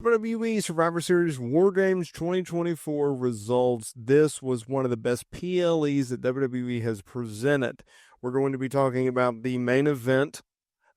WWE Survivor Series WarGames 2024 results. This was one of the best PLEs that WWE has presented. We're going to be talking about the main event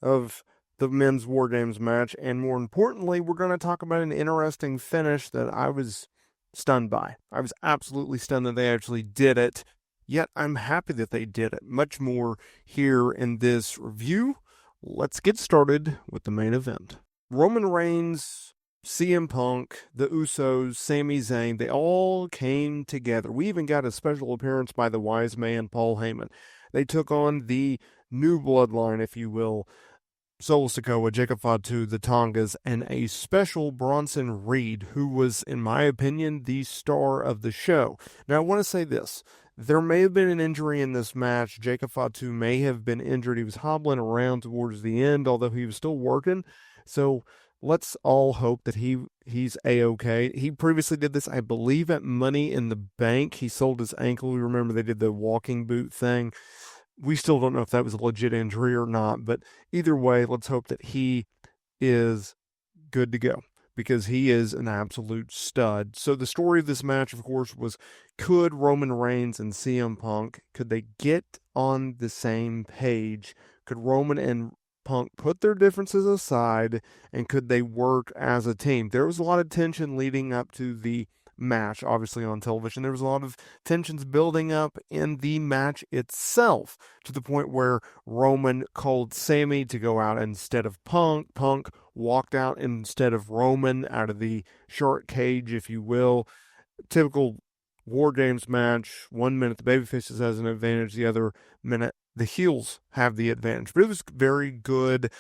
of the men's WarGames match, and more importantly, we're going to talk about an interesting finish that I was stunned by. I was absolutely stunned that they actually did it, yet I'm happy that they did it. Much more here in this review. Let's get started with the main event. Roman Reigns, CM Punk, the Usos, Sami Zayn, they all came together. We even got a special appearance by the wise man, Paul Heyman. They took on the new bloodline, if you will, Solo Sikoa, Jacob Fatu, the Tongas, and a special Bronson Reed, who was, in my opinion, the star of the show. Now, I want to say this. There may have been an injury in this match. Jacob Fatu may have been injured. He was hobbling around towards the end, although he was still working. So let's all hope that he's A-okay. He previously did this, I believe, at Money in the Bank. He sold his ankle. You remember they did the walking boot thing. We still don't know if that was a legit injury or not, but either way, let's hope that he is good to go, because he is an absolute stud. So the story of this match, of course, was, could Roman Reigns and CM Punk, could they get on the same page? Could Roman and Punk put their differences aside, and could they work as a team? There was a lot of tension leading up to the match, obviously on television. There was a lot of tensions building up in the match itself, to the point where Roman called Sami to go out instead of Punk. Punk walked out instead of Roman out of the short cage, if you will. Typical WarGames match. 1 minute the babyfaces has an advantage, the other minute the heels have the advantage. But it was very good.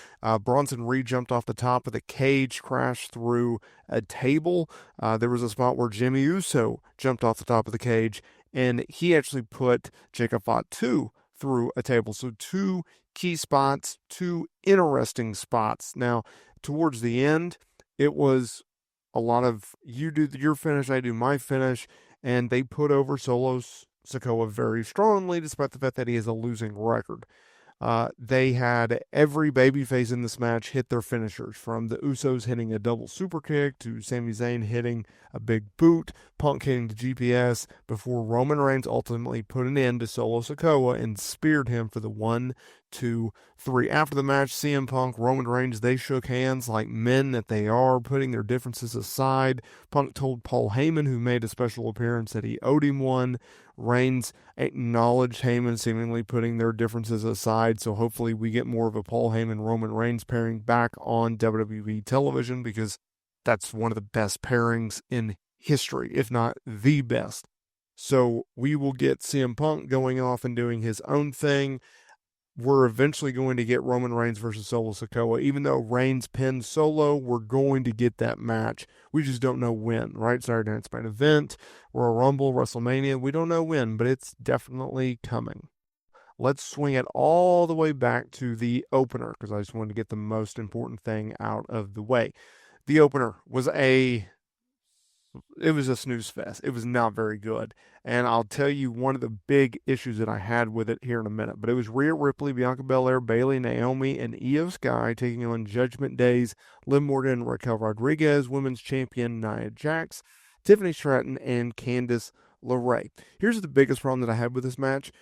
Bronson Reed jumped off the top of the cage, crashed through a table. There was a spot where Jimmy Uso jumped off the top of the cage, and he actually put Jacob Fatu through a table. So two key spots, two interesting spots. Now, towards the end, it was a lot of you do your finish, I do my finish, and they put over Solo Sikoa very strongly, despite the fact that he has a losing record. They had every babyface in this match hit their finishers, from the Usos hitting a double super kick to Sami Zayn hitting a big boot, Punk hitting the GPS, before Roman Reigns ultimately put an end to Solo Sikoa and speared him for the 1, 2, 3. After the match, CM Punk, Roman Reigns, they shook hands like men that they are, putting their differences aside. Punk told Paul Heyman, who made a special appearance, that he owed him one. Reigns acknowledged Heyman, seemingly putting their differences aside. So hopefully we get more of a Paul Heyman-Roman Reigns pairing back on WWE television, because that's one of the best pairings in history, if not the best. So we will get CM Punk going off and doing his own thing. We're eventually going to get Roman Reigns versus Solo Sikoa. Even though Reigns pinned Solo, we're going to get that match. We just don't know when, right? Saturday Night's Main Event, Royal Rumble, WrestleMania. We don't know when, but it's definitely coming. Let's swing it all the way back to the opener, because I just wanted to get the most important thing out of the way. The opener was a snooze fest. It was not very good. And I'll tell you one of the big issues that I had with it here in a minute. But it was Rhea Ripley, Bianca Belair, Bayley, Naomi, and Io Sky taking on Judgment Day's Liv Morgan, Raquel Rodriguez, Women's Champion Nia Jax, Tiffany Stratton, and Candice LeRae. Here's the biggest problem that I had with this match.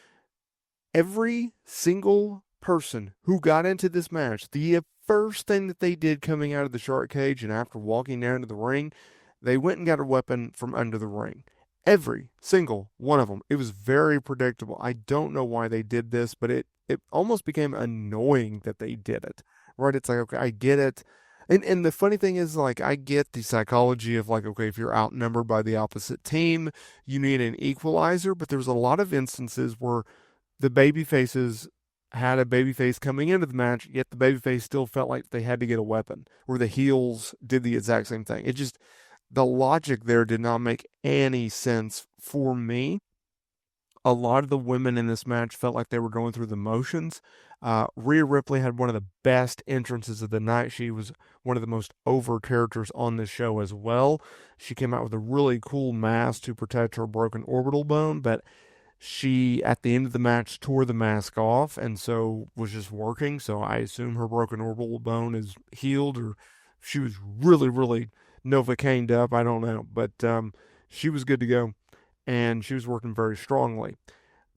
Every single person who got into this match, the first thing that they did coming out of the shark cage and after walking down to the ring, they went and got a weapon from under the ring. Every single one of them. It was very predictable. I don't know why they did this, but it almost became annoying that they did it. Right? It's like, okay, I get it. And the funny thing is, like, I get the psychology of, like, okay, if you're outnumbered by the opposite team, you need an equalizer. But there's a lot of instances where the baby faces had a babyface coming into the match, yet the babyface still felt like they had to get a weapon, where the heels did the exact same thing. It just, the logic there did not make any sense for me. A lot of the women in this match felt like they were going through the motions. Rhea Ripley had one of the best entrances of the night. She was one of the most over characters on this show as well. She came out with a really cool mask to protect her broken orbital bone, but she, at the end of the match, tore the mask off and so was just working. So I assume her broken orbital bone is healed or she was really, really Novocained up. I don't know, but she was good to go, and she was working very strongly.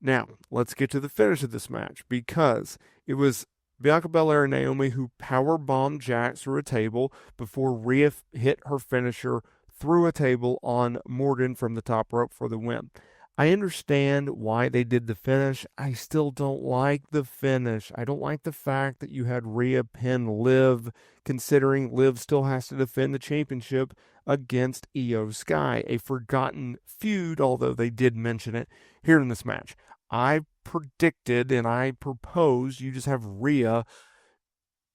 Now, let's get to the finish of this match because it was Bianca Belair and Naomi who power bombed Jax through a table before Rhea hit her finisher through a table on Morgan from the top rope for the win. I understand why they did the finish. I still don't like the finish. I don't like the fact that you had Rhea pin Liv, considering Liv still has to defend the championship against Io Sky, a forgotten feud, although they did mention it here in this match. I predicted and I proposed you just have Rhea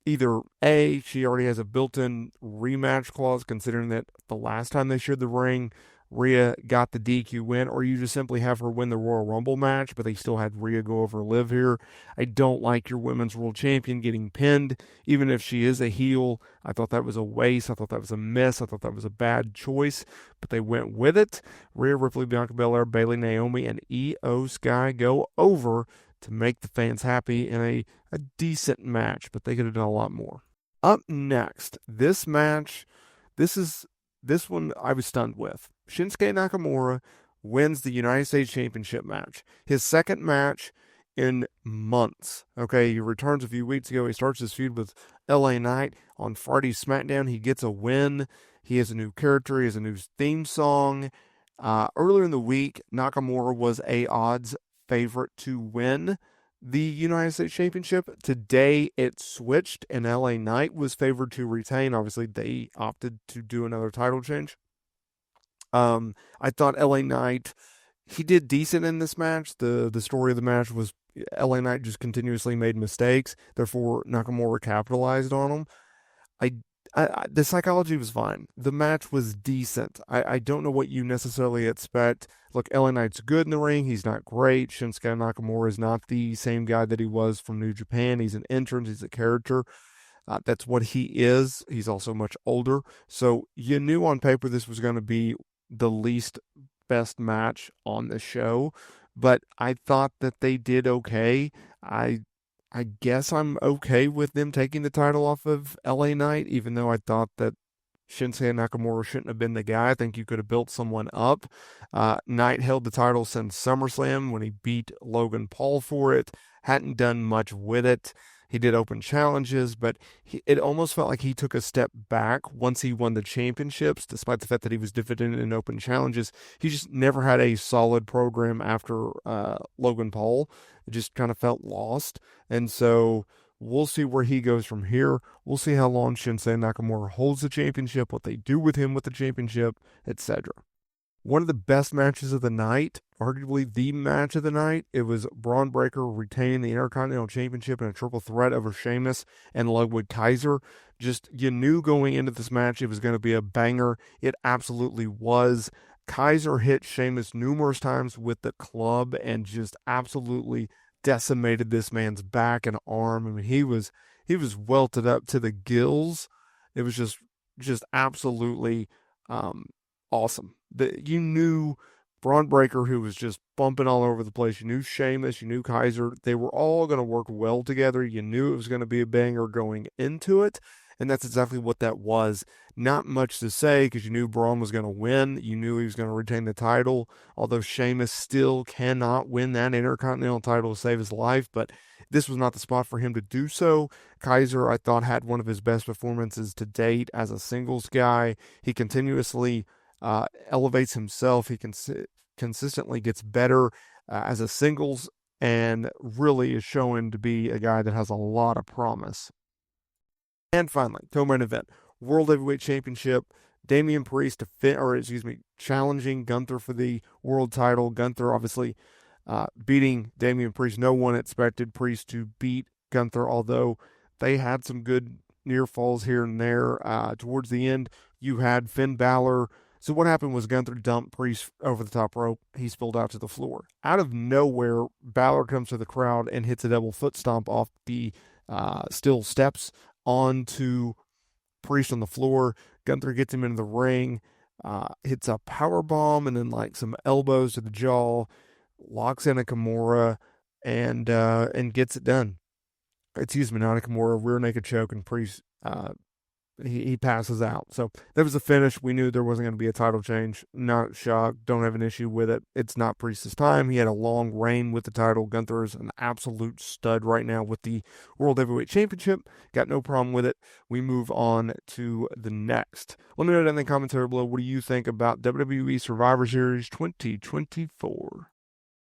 either A, she already has a built-in rematch clause, considering that the last time they shared the ring, Rhea got the DQ win, or you just simply have her win the Royal Rumble match, but they still had Rhea go over Liv here. I don't like your women's world champion getting pinned, even if she is a heel. I thought that was a waste. I thought that was a miss. I thought that was a bad choice, but they went with it. Rhea Ripley, Bianca Belair, Bayley, Naomi, and Io Sky go over to make the fans happy in a decent match, but they could have done a lot more. Up next, this match, this one I was stunned with. Shinsuke Nakamura wins the United States Championship match. His second match in months. Okay, he returns a few weeks ago. He starts his feud with LA Knight. On Friday's SmackDown, he gets a win. He has a new character. He has a new theme song. Earlier in the week, Nakamura was a odds favorite to win the United States Championship. Today it switched and LA Knight was favored to retain. Obviously, they opted to do another title change. I thought LA Knight, he did decent in this match. The story of the match was LA Knight just continuously made mistakes. Therefore, Nakamura capitalized on them. The psychology was fine. The match was decent. I don't know what you necessarily expect. Look, LA Knight's good in the ring. He's not great. Shinsuke Nakamura is not the same guy that he was from New Japan. He's an entrance. He's a character. That's what he is. He's also much older. So you knew on paper this was going to be the least best match on the show. But I thought that they did okay. I guess I'm okay with them taking the title off of LA Knight, even though I thought that Shinsuke Nakamura shouldn't have been the guy. I think you could have built someone up. Knight held the title since SummerSlam when he beat Logan Paul for it. Hadn't done much with it. He did open challenges, but it almost felt like he took a step back once he won the championships, despite the fact that he was defeated in open challenges. He just never had a solid program after Logan Paul. It just kind of felt lost. And so we'll see where he goes from here. We'll see how long Shinsuke Nakamura holds the championship, what they do with him with the championship, etc. One of the best matches of the night, arguably the match of the night, it was Braun Breaker retaining the Intercontinental Championship in a triple threat over Sheamus and Ludwig Kaiser. Just, you knew going into this match it was going to be a banger. It absolutely was. Kaiser hit Sheamus numerous times with the club and just absolutely decimated this man's back and arm. I mean, he was welted up to the gills. It was just absolutely awesome. You knew Braun Breaker, who was just bumping all over the place. You knew Sheamus, you knew Kaiser. They were all going to work well together. You knew it was going to be a banger going into it. And that's exactly what that was. Not much to say because you knew Braun was going to win. You knew he was going to retain the title. Although Sheamus still cannot win that Intercontinental title to save his life. But this was not the spot for him to do so. Kaiser, I thought, had one of his best performances to date as a singles guy. He continuously elevates himself. He consistently gets better as a singles and really is showing to be a guy that has a lot of promise. And finally, co-main event, World Heavyweight Championship, Damian Priest challenging Gunther for the world title. Gunther obviously beating Damian Priest. No one expected Priest to beat Gunther, although they had some good near falls here and there. Towards the end, you had Finn Balor. So what happened was Gunther dumped Priest over the top rope. He spilled out to the floor. Out of nowhere, Balor comes to the crowd and hits a double foot stomp off the steel steps onto Priest on the floor. Gunther gets him into the ring, hits a power bomb and then like some elbows to the jaw, locks in a Kimura, and gets it done. Excuse me, not a Kimura, rear naked choke, and Priest he passes out. So that was the finish. We knew there wasn't going to be a title change. Not shocked. Don't have an issue with it. It's not Priest's time. He had a long reign with the title. Gunther is an absolute stud right now with the World Heavyweight Championship. Got no problem with it. We move on to the next. Let me know down in the commentary below. What do you think about WWE Survivor Series 2024?